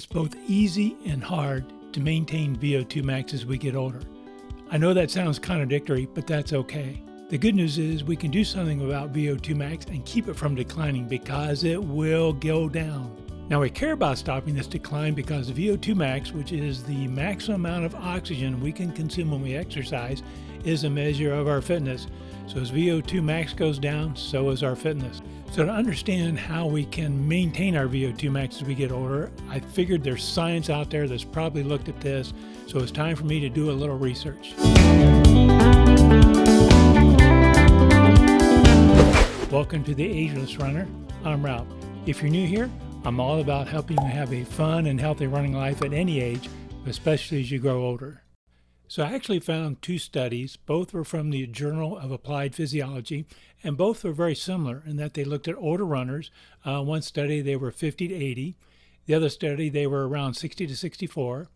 It's both easy and hard to maintain VO2 max as we get older. I know that sounds contradictory, but that's okay. The good news is we can do something about VO2 max and keep it from declining because it will go down. Now we care about stopping this decline because VO2 max, which is the maximum amount of oxygen we can consume when we exercise, is a measure of our fitness. So as VO2 max goes down, so is our fitness. So to understand how we can maintain our VO2 max as we get older, I figured there's science out there that's probably looked at this, so it's time for me to do a little research. Welcome to the Ageless Runner. I'm Ralph. If you're new here, I'm all about helping you have a fun and healthy running life at any age, especially as you grow older. So I actually found two studies. Both were from the Journal of Applied Physiology, and both were very similar in that they looked at older runners. One study, they were 50 to 80. The other study, they were around 60 to 64.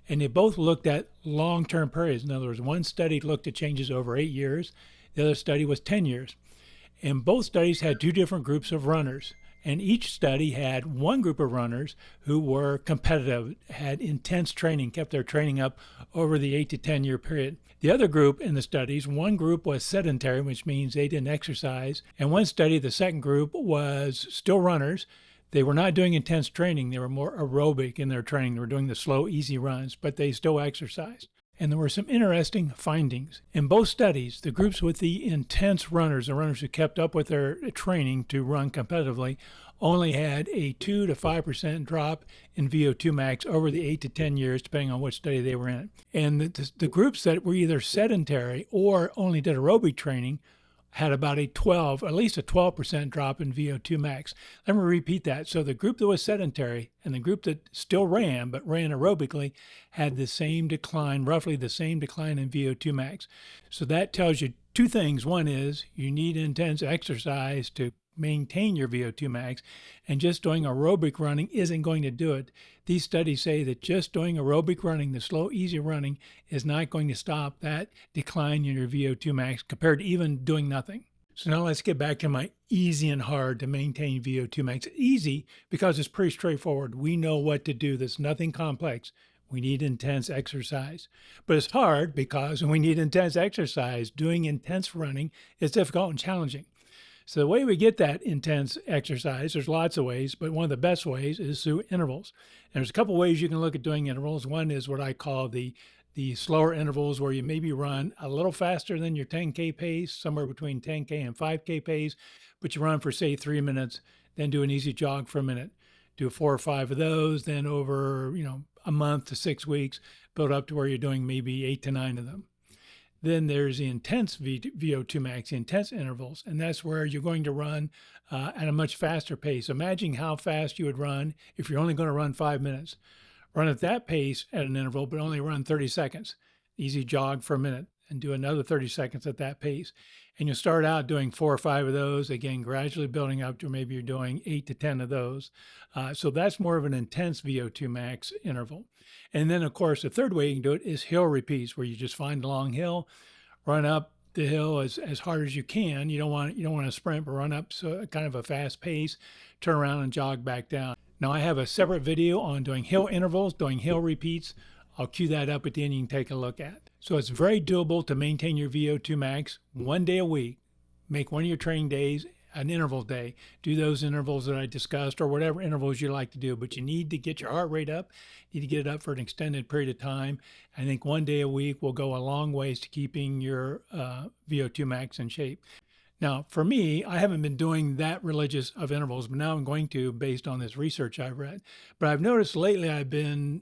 And they both looked at long-term periods. In other words, one study looked at changes over 8 years. The other study was 10 years. And both studies had two different groups of runners. And each study had one group of runners who were competitive, had intense training, kept their training up over the 8 to 10 year period. The other group in the studies, one group was sedentary, which means they didn't exercise. And one study, the second group, was still runners. They were not doing intense training. They were more aerobic in their training. They were doing the slow, easy runs, but they still exercised. And there were some interesting findings. In both studies, the groups with the intense runners, the runners who kept up with their training to run competitively, only had a 2 to 5% drop in VO2 max over the 8 to 10 years, depending on which study they were in. And the groups that were either sedentary or only did aerobic training had about at least a 12% drop in VO2 max. Let me repeat that. So the group that was sedentary and the group that still ran, but ran aerobically, had the same decline, roughly the same decline in VO2 max. So that tells you two things. One is you need intense exercise to maintain your VO2 max, and just doing aerobic running isn't going to do it. These studies say that just doing aerobic running, the slow, easy running, is not going to stop that decline in your VO2 max compared to even doing nothing. So now let's get back to my easy and hard to maintain VO2 max. Easy because it's pretty straightforward. We know what to do. There's nothing complex. We need intense exercise. But it's hard because we need intense exercise. Doing intense running is difficult and challenging. So the way we get that intense exercise, there's lots of ways, but one of the best ways is through intervals. And there's a couple ways you can look at doing intervals. One is what I call the slower intervals, where you maybe run a little faster than your 10K pace, somewhere between 10K and 5K pace, but you run for, say, 3 minutes, then do an easy jog for a minute. Do 4 or 5 of those, then over a month to 6 weeks, build up to where you're doing maybe 8 to 9 of them. Then there's the intense VO2 max, the intense intervals, and that's where you're going to run at a much faster pace. Imagine how fast you would run if you're only going to run 5 minutes. Run at that pace at an interval, but only run 30 seconds. Easy jog for a minute and do another 30 seconds at that pace. And you'll start out doing 4 or 5 of those, again, gradually building up to maybe you're doing 8 to 10 of those. So that's more of an intense VO2 max interval. And then, of course, the third way you can do it is hill repeats, where you just find a long hill, run up the hill as hard as you can. You don't want to sprint, but run up kind of a fast pace, turn around and jog back down. Now, I have a separate video on doing hill intervals, doing hill repeats. I'll cue that up at the end, you can take a look at. So it's very doable to maintain your VO2 max 1 day a week. Make one of your training days an interval day. Do those intervals that I discussed or whatever intervals you like to do, but you need to get your heart rate up. You need to get it up for an extended period of time. I think 1 day a week will go a long ways to keeping your VO2 max in shape. Now, for me, I haven't been doing that religious of intervals, but now I'm going to based on this research I've read. But I've noticed lately I've been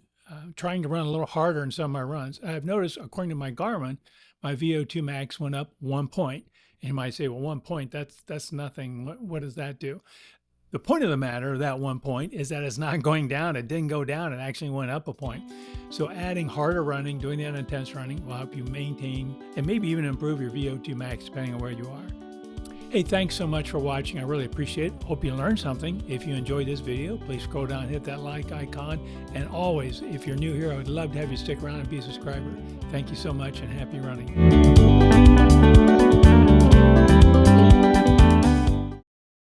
trying to run a little harder in some of my runs. I've noticed, according to my Garmin, my VO2 max went up 1 point. And you might say, well, 1 point, that's nothing. What does that do? The point of the matter, that 1 point, is that it's not going down. It didn't go down. It actually went up a point. So adding harder running, doing that intense running, will help you maintain and maybe even improve your VO2 max depending on where you are. Hey, thanks so much for watching. I really appreciate it. Hope you learned something. If you enjoyed this video, please scroll down and hit that like icon. And always, if you're new here, I would love to have you stick around and be a subscriber. Thank you so much and happy running.